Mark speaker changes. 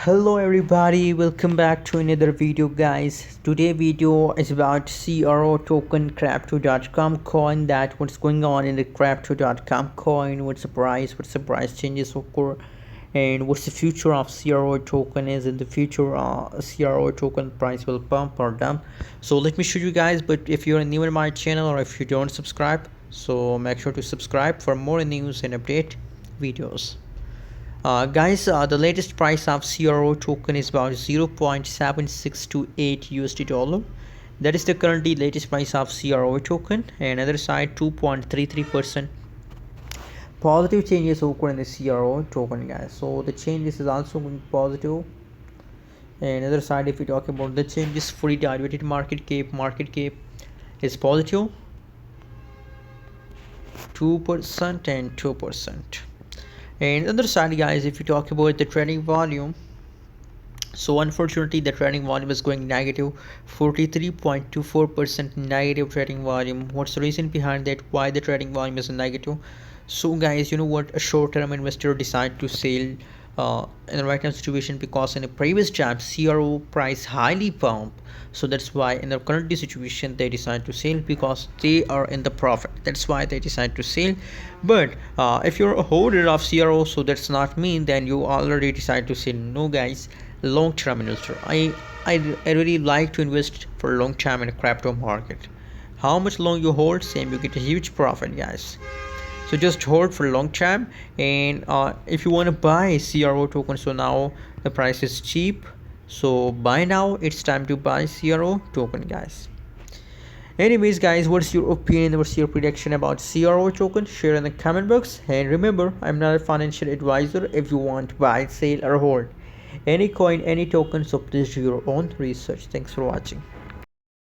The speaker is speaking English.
Speaker 1: Hello everybody, welcome back to another video guys. Today video is about CRO token crypto.com coin. That what's going on in the crypto.com coin, what's the price changes occur, and what's the future of CRO token is in the future. CRO token price will pump or dump. So let me show you guys, but if you're new in my channel or if you don't subscribe, so make sure to subscribe for more news and update videos. Guys, the latest price of CRO token is about 0.7628 USD dollar. That is the currently latest price of CRO token. And other side 2.33% positive changes occur in the CRO token, guys. So the changes is also going positive. And other side, if we talk about the changes, fully diluted market cap is positive 2% and 2%. And on the other side, guys, if you talk about the trading volume, so unfortunately the trading volume is going negative, 43.24% negative trading volume. What's the reason behind that? Why the trading volume is negative? So guys, you know what, a short-term investor decide to sell in the right now situation, because in the previous time CRO price highly pump, so that's why in the current situation they decide to sell because they are in the profit. That's why they decide to sell. But if you're a holder of CRO, so that's not mean then you already decide to sell. No guys, long-term investor, I really like to invest for long time in a crypto market. How much long you hold, same you get a huge profit, guys. So just hold for a long time. And if you want to buy CRO token, so now the price is cheap, so buy now. It's time to buy CRO token, guys. Anyways guys, what's your opinion, what's your prediction about CRO token? Share in the comment box. And remember, I'm not a financial advisor. If you want to buy, sell or hold any coin, any token, so please do your own research. Thanks for watching.